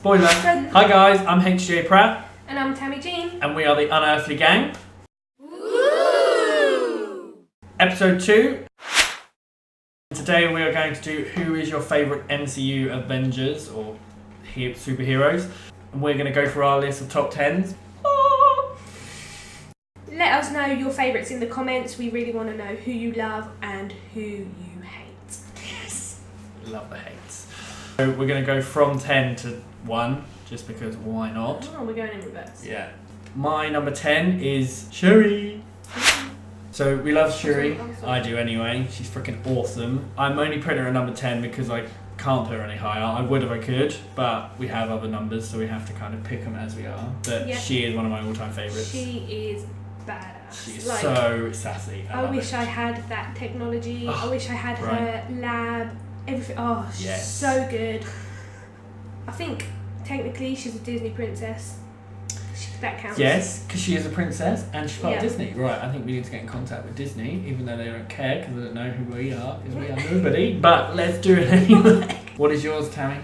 Spoiler. Hi guys, I'm HDA Pratt. And I'm Tammy Jean. And we are the Unearthly Gang. Woo! Episode 2. Today we are going to do who is your favourite MCU Avengers or superheroes. And we're going to go through our list of top 10s. Let us know your favourites in the comments. We really want to know who you love and who you hate. Yes. Love the hates. So we're going to go from 10 to 1, just because why not? Oh, we're going in reverse. Yeah. My number 10 is Shuri. So we love Shuri. I do anyway. She's freaking awesome. I'm only putting her at number 10 because I can't put her any higher. I would if I could, but we have other numbers, so we have to kind of pick them as we are. But yeah. She is one of my all-time favourites. She is badass. She's so sassy. I wish I had that technology. I wish I had her lab. Everything. Oh, she's so good. I think technically she's a Disney princess. That counts. Yes, because she is a princess and she's part of Disney. Right, I think we need to get in contact with Disney, even though they don't care because they don't know who we are, because we are nobody. But let's do it anyway. What is yours, Tammy?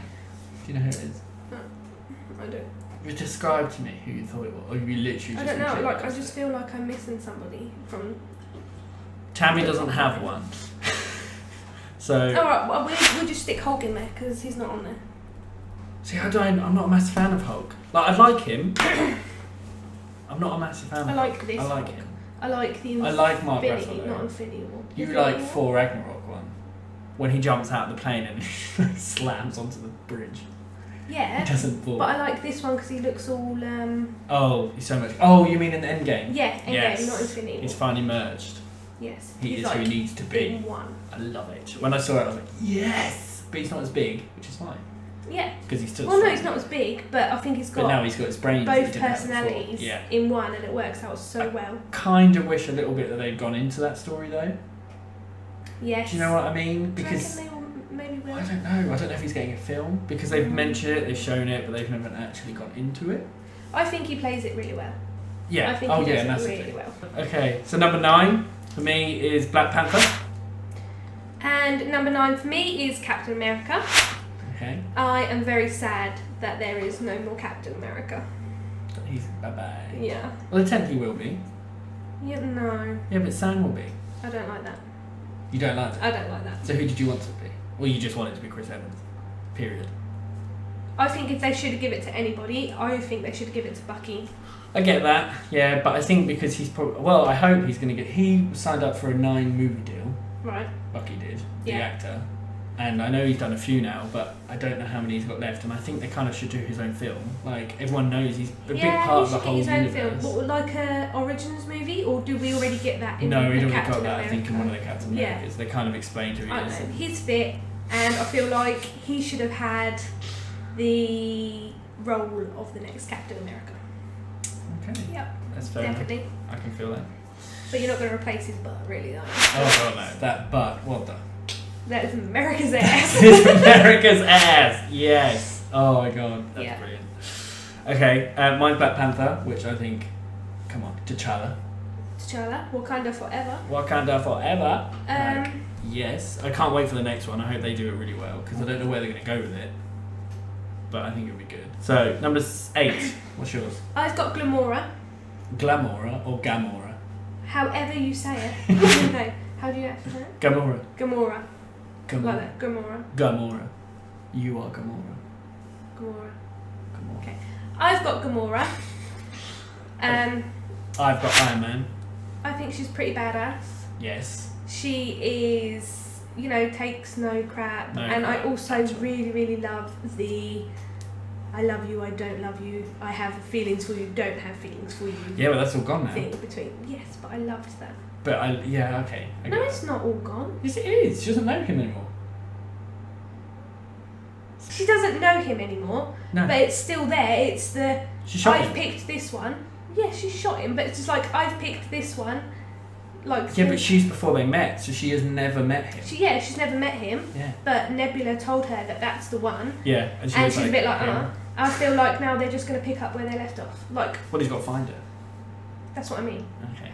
Do you know who it is? I don't. You describe to me who you thought it was, or you literally just... I don't know, like I just feel like I'm missing somebody from... Tammy doesn't have one. So... Alright, well, we'll just stick Hulk in there, because he's not on there. See, I'm not a massive fan of Hulk. Like, I like him. I'm not a massive fan of Hulk. I like this I like Hulk. him. I like the I like Mark Infinity, Russell, not Infinity War. You like Thor Ragnarok one? When he jumps out of the plane and slams onto the bridge. Yeah. He doesn't fall. But I like this one because he looks all... Oh, he's so much... Oh, you mean in the Endgame? Yeah, Endgame, not Infinity War. He's finally merged. Yes. He is who he needs to be. In one. I love it. When I saw it, I was like, yes! But he's not as big, which is fine. Yeah. Because he's still... Well, no, he's not as big, but I think he's got... But now he's got his brains. Both personalities in one, and it works out so well. Kind of wish a little bit that they'd gone into that story, though. Yes. Do you know what I mean? Because... Maybe will. I don't know. I don't know if he's getting a film. Because they've mentioned it, they've shown it, but they've never actually gone into it. I think he plays it really well. Yeah. I think he does it really well. Okay, so number 9 for me is Black Panther. And number 9 for me is Captain America. Okay. I am very sad that there is no more Captain America. He's bye-bye. Yeah. Well, it technically will be. Yeah, no. Yeah, but Sam will be. I don't like that. You don't like that? I don't like that. So who did you want it to be? Well, you just want it to be Chris Evans. Period. I think if they should have given it to anybody, I think they should have given it to Bucky. I get that, yeah, but I think because he's probably... Well, I hope he's going to get... He signed up for a 9-movie deal. Right. Bucky did, the actor. And I know he's done a few now, but I don't know how many he's got left. And I think they kind of should do his own film. Like, everyone knows he's a big part of the whole universe. Yeah, his own film. What, like a Origins movie? Or do we already get that in No, we already Captain got that, America? I think, in one of the Captain Americas. They kind of explained who he is. Know. He's fit, and I feel like he should have had the role of the next Captain America. Okay. Yep. That's fair definitely. enough. I can feel that. But you're not going to replace his butt, really, though. Oh, God, no. That butt, what the... That is America's ass. It's America's ass. Yes. Oh my God, that's brilliant. Okay, mine's Black Panther, which I think, come on, T'Challa. T'Challa, Wakanda forever. Wakanda forever. Yes, I can't wait for the next one. I hope they do it really well because I don't know where they're going to go with it, but I think it'll be good. So number 8. What's yours? I've got Gamora. Glamora or Gamora? However you say it. No, how do you actually say it? Gamora. Gamora. Gamora. Like that. Gamora. Gamora. You are Gamora. Gamora. Gamora. Okay. I've got Gamora. I've got Iron Man. I think she's pretty badass. Yes. She is, takes no crap. I also really, really love the I love you, I don't love you, I have feelings for you, don't have feelings for you. Yeah, but that's all gone now. Thing between. Yes, but I loved that. But okay. No, it's not all gone. Yes, it is. She doesn't know him anymore. She doesn't know him anymore. No. But it's still there. It's the... She shot him. I've picked this one. Yeah, she shot him, but it's just like, I've picked this one. Like... Yeah, but she's before they met, so she has never met him. She's never met him. Yeah. But Nebula told her that that's the one. Yeah. And she's a bit like, I feel like now they're just going to pick up where they left off. Like... Well, he's got to find her. That's what I mean. Okay.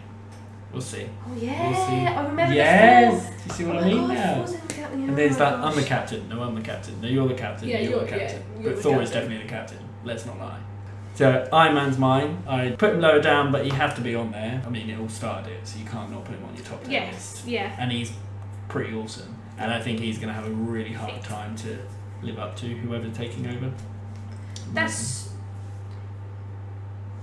We'll see. Oh yeah, we'll see. I remember yes. the Do you see what I mean now? And there's that, I'm the captain. No, I'm the captain. No, you're the captain. Yeah, you're the captain. you're But the Thor is captain. definitely the captain. Let's not lie. So Iron Man's mine. I put him lower down, but he has to be on there. I mean, it all started it, so you can't not put him on your top 10 Yes, list. yeah. And he's pretty awesome. And I think he's going to have a really hard time to live up to whoever's taking over. That's.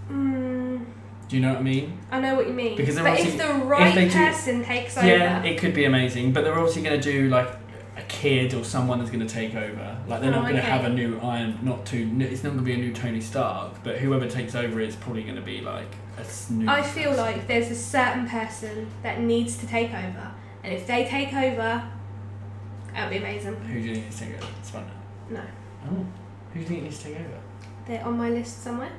Do you know what I mean? I know what you mean. Because but if the right person takes over. Yeah, it could be amazing. But they're obviously going to do like a kid or someone that's going to take over. Like they're not going to have a new Iron, it's not going to be a new Tony Stark. But whoever takes over is probably going to be like a new. I feel like there's a certain person that needs to take over, and if they take over, that'll be amazing. Who do you think needs to take over? It's fun now. No. Oh, who do you think needs to take over? They're on my list somewhere.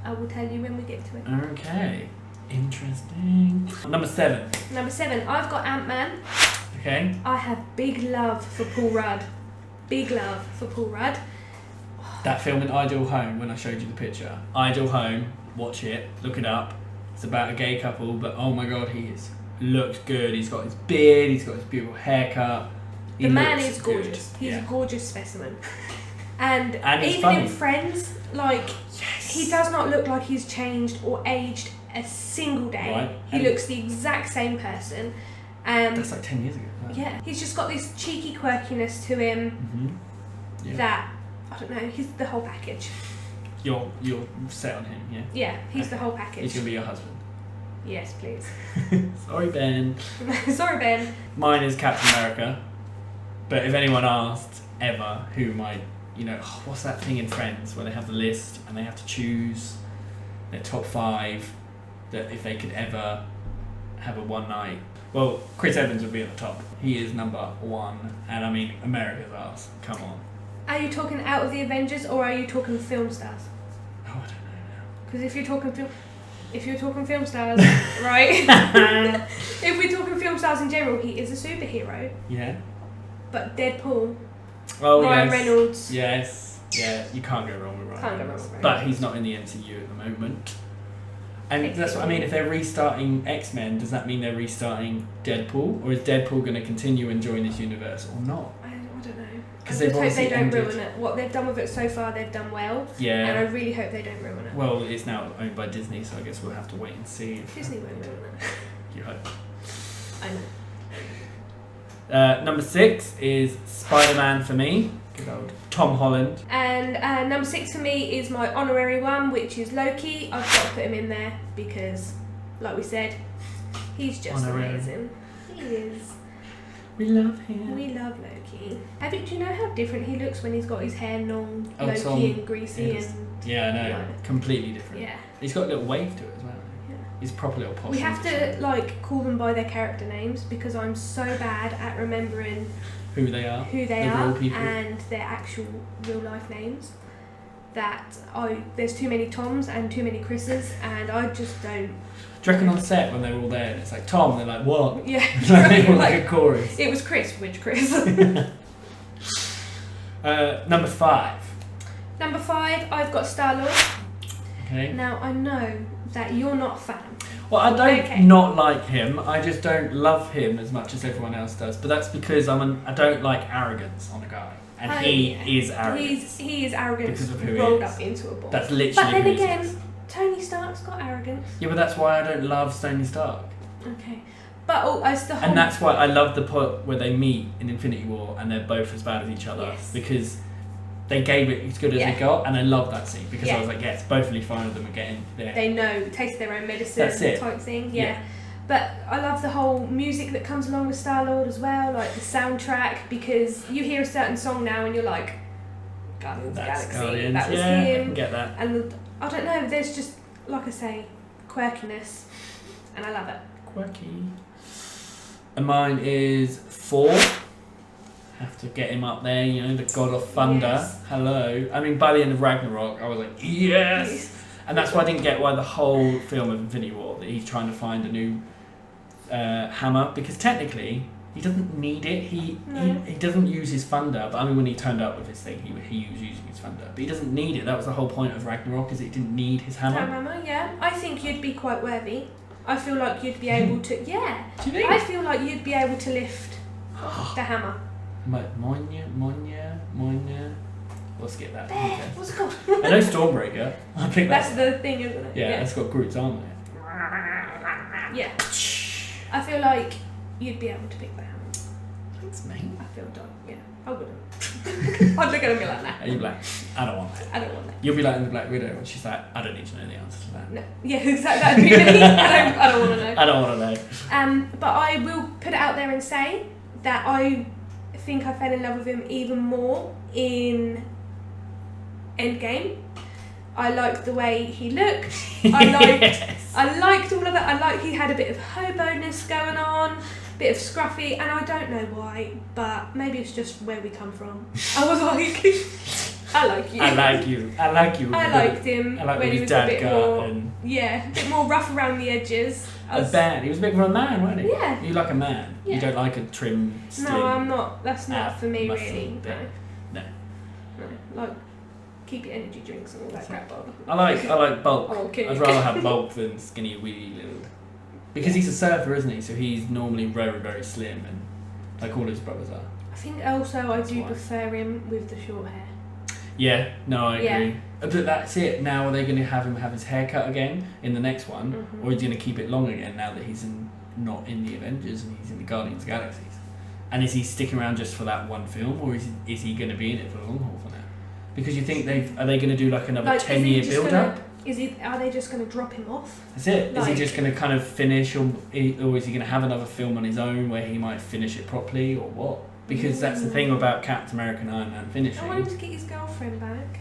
I will tell you when we get to it. Okay, interesting. Number 7. Number 7, I've got Ant-Man. Okay. I have big love for Paul Rudd. Big love for Paul Rudd. That film in Ideal Home, when I showed you the picture. Ideal Home, watch it, look it up. It's about a gay couple, but oh my god, looks good. He's got his beard, he's got his beautiful haircut. The man is gorgeous. He's a gorgeous specimen. And even funny. In Friends, like, he does not look like he's changed or aged a single day. Right. He looks the exact same person. That's like 10 years ago. Right? Yeah, he's just got this cheeky quirkiness to him that, I don't know, he's the whole package. You're set on him, yeah? Yeah, he's the whole package. He's going to be your husband. Yes, please. Sorry, Ben. Sorry, Ben. Mine is Captain America. But if anyone asked ever who might, what's that thing in Friends where they have the list and they have to choose their top 5 that if they could ever have a one night. Well, Chris Evans would be at the top. He is number 1. And I mean, America's ass. Come on. Are you talking out of the Avengers or are you talking film stars? Oh, I don't know now. Because if you're talking film stars, right? If we're talking film stars in general, he is a superhero. Yeah. But Deadpool. Oh, Ryan Reynolds. Yes. Yeah, you can't go wrong with Ryan Reynolds. But he's not in the MCU at the moment. And that's what I mean, if they're restarting X-Men, does that mean they're restarting Deadpool? Or is Deadpool going to continue and join this universe or not? I don't know. Because I just hope they don't ruin it. What they've done with it so far, they've done well. Yeah. And I really hope they don't ruin it. Well, it's now owned by Disney, so I guess we'll have to wait and see. Disney won't ruin it. You hope. I know. Number 6 is Spider-Man for me. Good old Tom Holland. And number 6 for me is my honorary one, which is Loki. I've got to put him in there because, like we said, he's just amazing. He is. We love him. We love Loki. Do you know how different he looks when he's got his hair long, Loki Tom, and greasy and... Yeah, I know. Completely different. Yeah. He's got a little wave to it as well. Yeah. He's a proper little posh. We have to call them by their character names because I'm so bad at remembering who they are, real people, and their actual real life names. That there's too many Toms and too many Chris's, and I just don't. Do you reckon on set when they're all there and it's like Tom, they're like what? Yeah, they were like a chorus. It was Chris. Which Chris? Number 5. Number 5, I've got Star-Lord. Okay. Now I know that you're not a fan. Well, I don't not like him. I just don't love him as much as everyone else does. But that's because I don't like arrogance on a guy, and he is arrogant. He is arrogant because of who rolled he is. up into a ball. That's literally. But then who again, he is. Tony Stark's got arrogance. Yeah, but that's why I don't love Tony Stark. Okay, but as the whole. And that's why I love the part where they meet in Infinity War and they're both as bad as each other because they gave it as good as they got, and I love that scene because I was like, yes, both really fine of them are getting there. They know, taste their own medicine type thing, yeah. But I love the whole music that comes along with Star-Lord as well, like the soundtrack, because you hear a certain song now and you're like, Guardians of the Galaxy, Guardians. that was him. I can get that. And I don't know, there's just, like I say, quirkiness, and I love it. Quirky. And mine is 4. Have to get him up there, the god of thunder. Yes. Hello. I mean, by the end of Ragnarok, I was like, yes! And that's why I didn't get why the whole film of Infinity War, that he's trying to find a new hammer, because technically, he doesn't need it. He doesn't use his thunder, but I mean, when he turned up with his thing, he was using his thunder. But he doesn't need it. That was the whole point of Ragnarok, is he didn't need his hammer. Yeah. I think you'd be quite worthy. I feel like you'd be able to. Yeah. Do you think? I feel like you'd be able to lift the hammer. Monya. We'll skip that. Bear. What's it called? I know Stormbreaker. I think that's the thing, isn't it? Yeah, it's got Groot's arm in it. Yeah. I feel like you'd be able to pick the hammer. Thanks, mate. I feel dumb. Yeah, I wouldn't. I'd look at him and be like, nah. Are you black? I don't want that. I don't want that. You'll be like in the Black Widow when she's like, I don't need to know the answer to that. No. Yeah, exactly. That'd be me. I don't want to know. I don't want to know. But I will put it out there and say that I think I fell in love with him even more in Endgame. I liked the way he looked. I liked all of it. I liked he had a bit of hobo-ness going on, bit of scruffy, and I don't know why, but maybe it's just where we come from. I was like, I like you. I like you. I liked him I like when he was a bit more, a bit more rough around the edges. He was a bit more a man, wasn't he? Yeah. You like a man. Yeah. You don't like a trim, slim. No, I'm not. That's not for me, really. No. Like, keep your energy drinks and all that crap on. I like bulk. Okay. I'd rather have bulk than skinny, wee little. Because he's a surfer, isn't he? So he's normally very, very slim, and like all his brothers are. I think also I do prefer him with the short hair. Yeah, no, I agree. But that's it. Now are they going to have him have his hair cut again in the next one, or is he going to keep it long again now that he's not in the Avengers and he's in the Guardians of the Galaxies? And is he sticking around just for that one film, or is he going to be in it for the long haul for now? Because you think are they going to do like another 10-year build up? Are they just going to drop him off? That's it. Is he just going to kind of finish, or is he going to have another film on his own where he might finish it properly, or what? Because that's the thing about Captain America and Iron Man finishing. I want him to get his girlfriend back.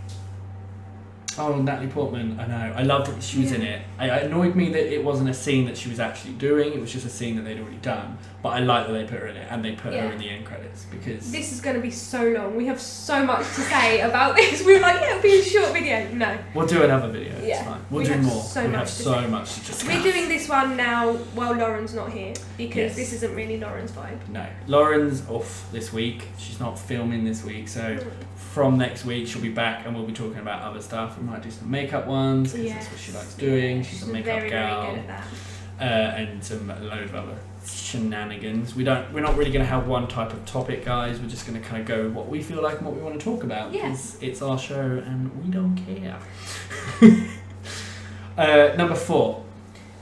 Oh, Natalie Portman, I know. I loved that she was in it. It annoyed me that it wasn't a scene that she was actually doing. It was just a scene that they'd already done. But I like that they put her in it, and they put her in the end credits because... This is going to be so long. We have so much to say about this. We were like, it'll be a short video. No. We'll do another video. It's fine. We'll do more. We have so much to discuss. We're doing this one now while Lauren's not here because this isn't really Lauren's vibe. No. Lauren's off this week. She's not filming this week, so... From next week, she'll be back and we'll be talking about other stuff. We might do some makeup ones because that's what she likes doing. She's a makeup gal. Very good at that. And some load of other shenanigans. We're not really going to have one type of topic, guys. We're just going to kind of go with what we feel like and what we want to talk about. Yes. It's our show and we don't care. Number 4.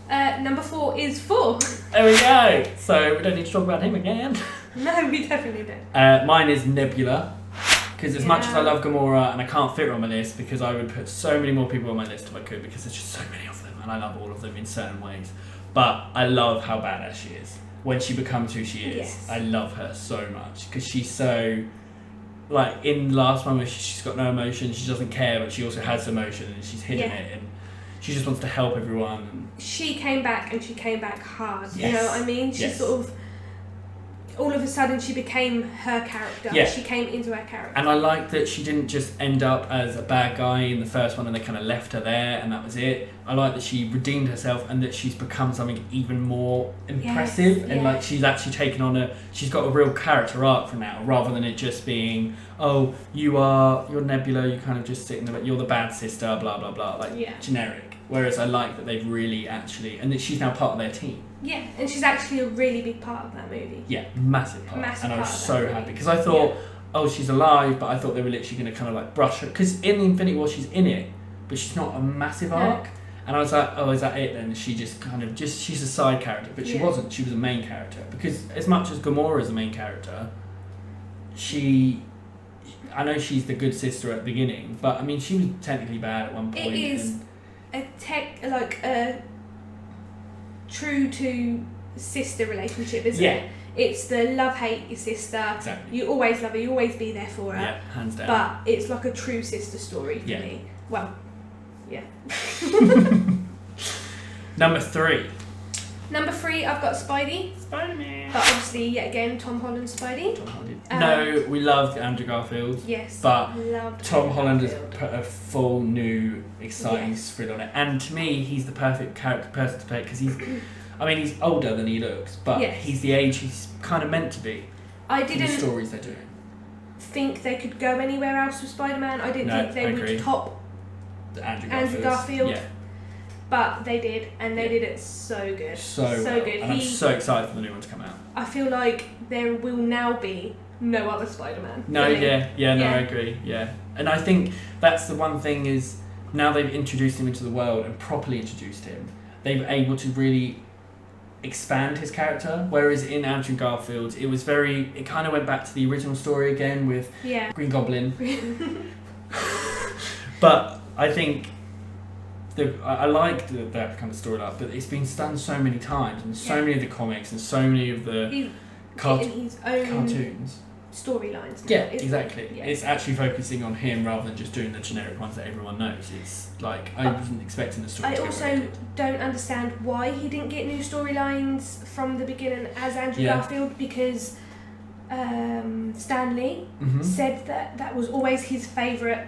Number 4 is 4. There we go. So we don't need to talk about him again. No, we definitely don't. Mine is Nebula. Because as much as I love Gamora, and I can't fit her on my list because I would put so many more people on my list if I could because there's just so many of them and I love all of them in certain ways. But I love how badass she is when she becomes who she is. Yes. I love her so much because she's so... Like, in the last one where she's got no emotion, she doesn't care, but she also has emotion and she's hidden it and she just wants to help everyone. And she came back and she came back hard. Yes. You know what I mean? She sort of... All of a sudden she became her character. Yeah. She came into her character. And I like that she didn't just end up as a bad guy in the first one and they kind of left her there and that was it. I like that she redeemed herself and that she's become something even more impressive and like she's actually taken on she's got a real character arc from now rather than it just being, oh, you're Nebula, you kind of just sitting there, you're the bad sister, blah, blah, blah, like generic. Whereas I like that they've really actually, and that she's now part of their team. Yeah, and she's actually a really big part of that movie. Yeah, massive part. And I was so happy because I thought, oh, she's alive, but I thought they were literally going to kind of like brush her. Because in Infinity War, she's in it, but she's not a massive arc. And I was like, oh, is that it then? She just kind of she's a side character, but she wasn't. She was a main character. Because as much as Gamora is the main character, I know she's the good sister at the beginning, but I mean, she was technically bad at one point. It is a true to sister relationship, isn't it? It's the love-hate your sister. Exactly. You always love her, you always be there for her. Yeah, hands down. But it's like a true sister story for me. Well, yeah. Number 3. Number 3, I've got Spidey. Spider-Man. But obviously, yet again, Tom Holland's Spidey. Tom Holland. No, we loved Andrew Garfield. Yes. But Tom Holland has Garfield. put a full new, exciting spin on it. And to me, he's the perfect person to play because he's older than he looks, but he's the age he's kind of meant to be. I didn't the stories they're doing. think they could go anywhere else with Spider-Man. I didn't think they would top Andrew Garfield. Yeah. But they did, and they did it so good. So good. And I'm so excited for the new one to come out. I feel like there will now be no other Spider-Man. No, I agree, yeah. And I think that's the one thing is, now they've introduced him into the world and properly introduced him, they've able to really expand his character, whereas in Andrew Garfield's it kind of went back to the original story again with Green Goblin. But I think I like that kind of story up, but it's been done so many times, and so many of the comics and so many of the cartoons storylines. Yeah, exactly. Yeah. It's actually focusing on him rather than just doing the generic ones that everyone knows. It's like I wasn't expecting the story. I also don't understand why he didn't get new storylines from the beginning as Andrew Garfield, because Stan Lee said that was always his favourite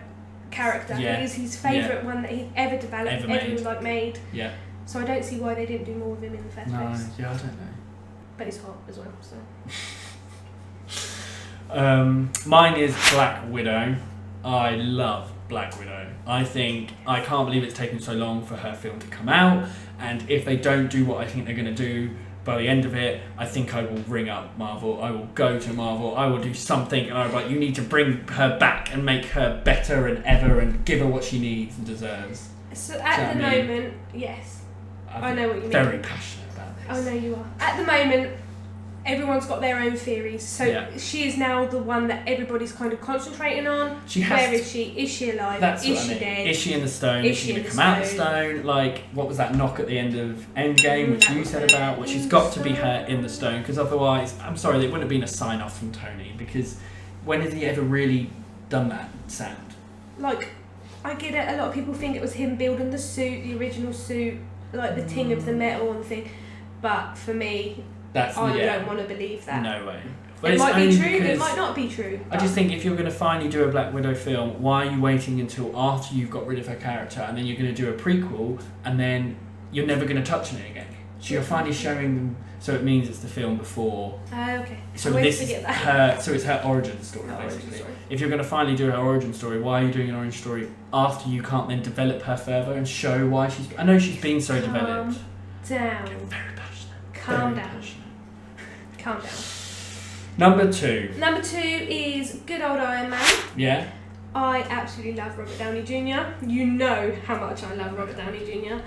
character. It is his favourite one that he ever developed, ever made. Yeah. So I don't see why they didn't do more with him in the first place. Yeah, I don't know. But he's hot as well, so. Mine is Black Widow. I love Black Widow. I can't believe it's taken so long for her film to come out, and if they don't do what I think they're going to do by the end of it, I think I will ring up Marvel. I will go to Marvel. I will do something, and I'm like, you need to bring her back and make her better and ever and give her what she needs and deserves. So at the moment, yes. I know what you mean. Very passionate about this. I know you are. At the moment, everyone's got their own theories. So she is now the one that everybody's kind of concentrating on. Where is she? Is she alive? Is she dead? Is she in the stone? Is she going to come out of the stone? Like, what was that knock at the end of Endgame, which you said about? Well, she's got to be her in the stone, because otherwise, I'm sorry, there wouldn't have been a sign-off from Tony, because when has he ever really done that sound? Like, I get it, a lot of people think it was him building the suit, the original suit, like the ting of the metal and the thing, but for me, I don't want to believe that. No way. But it might be true, it might not be true. I just think if you're going to finally do a Black Widow film, why are you waiting until after you've got rid of her character, and then you're going to do a prequel, and then you're never going to touch on it again? So you're finally showing them, so it means it's the film before. Okay. So this is her, so it's her origin story, basically. If you're going to finally do her origin story, why are you doing an origin story after you can't then develop her further and show why she's... I know she's been so developed. Down. Very passionate. Calm down. Calm down. Number two. Number two is good old Iron Man. Yeah. I absolutely love Robert Downey Jr. You know how much I love Robert Downey Jr.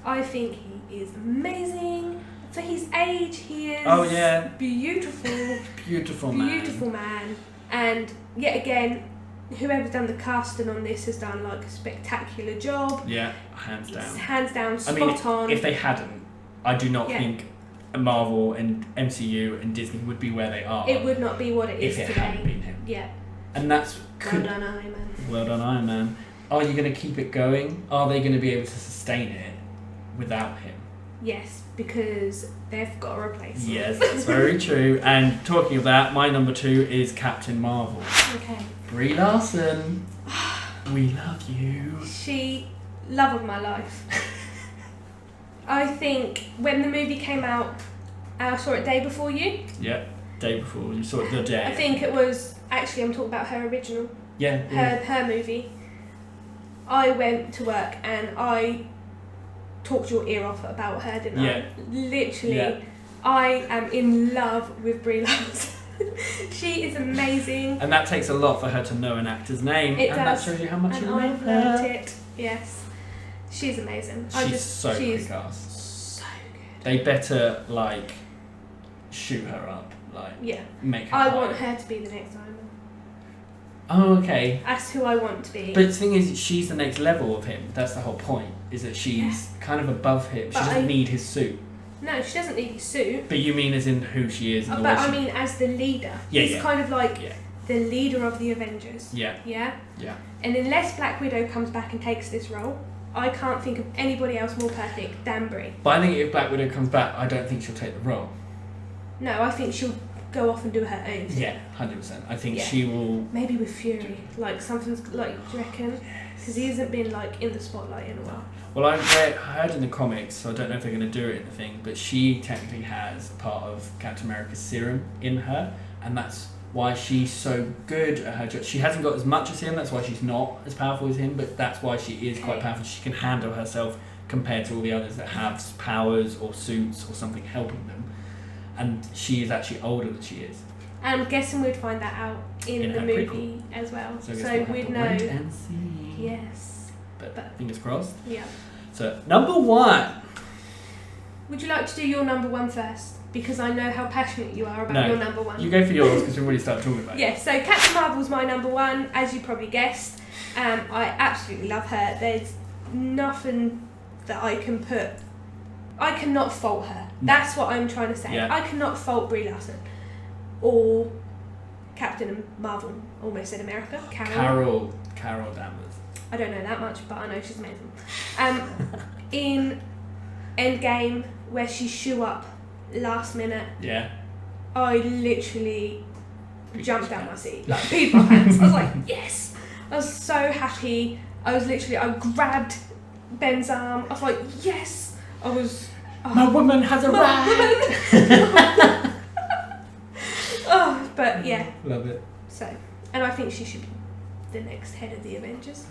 I think he is amazing. For his age, he is beautiful. Beautiful man. Beautiful man. And yet again, whoever's done the casting on this has done like a spectacular job. Yeah, hands down. Hands down, spot on. If they hadn't, I do not think Marvel and MCU and Disney would be where they are. It would not be what it is today. If it hadn't been him. Yeah. And that's... Well done, Iron Man. Well done, Iron Man. Are you going to keep it going? Are they going to be able to sustain it without him? Yes, because they've got to replace him. Yes, that's very true. And talking of that, my number two is Captain Marvel. Okay. Brie Larson. We love you. Love of my life. I think when the movie came out, I saw it day before you. Yeah, day before. You saw it the day. I think it was, actually I'm talking about her original. Yeah. Her movie. I went to work and I talked your ear off about her, didn't I? Literally, I am in love with Brie Larson. She is amazing. And that takes a lot for her to know an actor's name. It does. That shows you how much you love I've her. learnt it. Yes. She's amazing. She's so cast. So good. They better, like, shoot her up. Like, make her I want her to be the next Iron Man. Oh, okay. That's who I want to be. But the thing is, she's the next level of him. That's the whole point, is that she's kind of above him. She doesn't need his suit. No, she doesn't need his suit. But you mean as in who she is? And but I mean as the leader. He's kind of like the leader of the Avengers. Yeah. Yeah? Yeah. And unless Black Widow comes back and takes this role, I can't think of anybody else more perfect than Brie. But I think if Black Widow comes back, I don't think she'll take the role. No, I think she'll go off and do her own thing. Yeah, 100%. I think she will... Maybe with Fury. Like, something's... Like, do you reckon? Because he hasn't been, like, in the spotlight in a while. Well, I heard in the comics, so I don't know if they're going to do it in the thing, but she technically has a part of Captain America's serum in her, and that's why she's so good at her job. She hasn't got as much as him, that's why she's not as powerful as him, but that's why she is quite powerful. She can handle herself compared to all the others that have powers or suits or something helping them. And she is actually older than she is. And I'm guessing we'd find that out in the movie prequel as well. So we'd know. Wait and see. Yes. But fingers crossed. Yeah. So number 1. Would you like to do your number 1 first? Because I know how passionate you are about your number 1. You go for yours because we've already started talking about it. Yeah, so Captain Marvel's my number 1, as you probably guessed. I absolutely love her. There's nothing that I cannot fault her. That's what I'm trying to say. Yeah. I cannot fault Brie Larson. Or Captain Marvel, almost said America. Carol Danvers. I don't know that much, but I know she's amazing. In Endgame, where she shoe up last minute, Yeah. I literally jumped out my seat, like peed my pants. I was like, yes! I was so happy. I grabbed Ben's arm. I was like, yes! My woman has arrived! But yeah. Love it. So, and I think she should be the next head of the Avengers.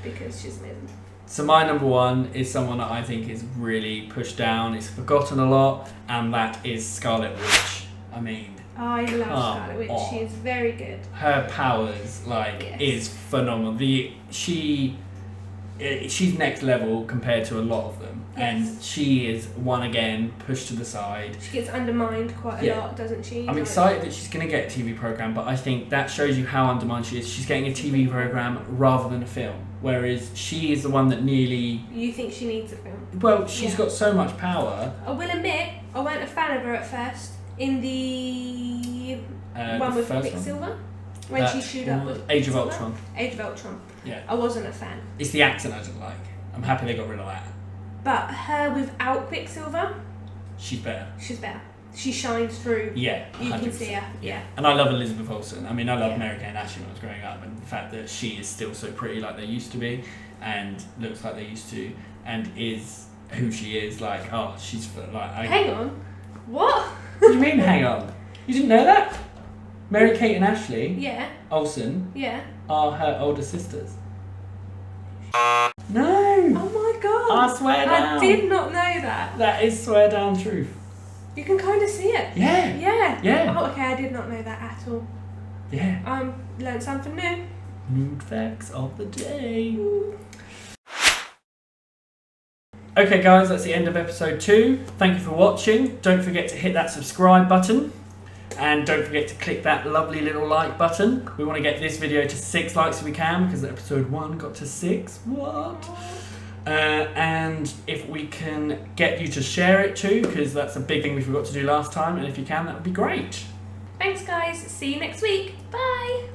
Because she's amazing. So my number 1 is someone that I think is really pushed down, is forgotten a lot, and that is Scarlet Witch. I mean, I love Scarlet Witch. She is very good. Her powers, is phenomenal. She's next level compared to a lot of them, and she is one again pushed to the side. She gets undermined quite a lot, doesn't she? I'm excited that she's going to get a TV program, but I think that shows you how undermined she is. She's getting a TV program rather than a film, whereas she is the one that nearly. You think she needs a film? Well, she's got so much power. I will admit, I weren't a fan of her at first in the one with Quicksilver. When she shooed up with Age of Ultron. Age of Ultron. Yeah. I wasn't a fan. It's the accent I didn't like. I'm happy they got rid of that. But her without Quicksilver, she's better. She's better. She shines through. Yeah, 100%. You can see her. Yeah. And I love Elizabeth Olsen. I mean, I love Mary Kate Ashley when I was growing up, and the fact that she is still so pretty like they used to be, and looks like they used to, and is who she is. She's Hang on. What? What do you mean? Hang on. You didn't know that? Mary Kate and Ashley Olsen are her older sisters. No! Oh my god! I swear down. I did not know that. That is swear down truth. You can kind of see it. Yeah. Yeah. Oh, okay, I did not know that at all. Yeah. Learned something new. Nude facts of the day. Okay guys, that's the end of episode 2. Thank you for watching. Don't forget to hit that subscribe button. And don't forget to click that lovely little like button. We want to get this video to 6 likes if we can, because episode 1 got to 6. What? And if we can get you to share it too, because that's a big thing we forgot to do last time, and if you can, that would be great. Thanks guys, see you next week. Bye!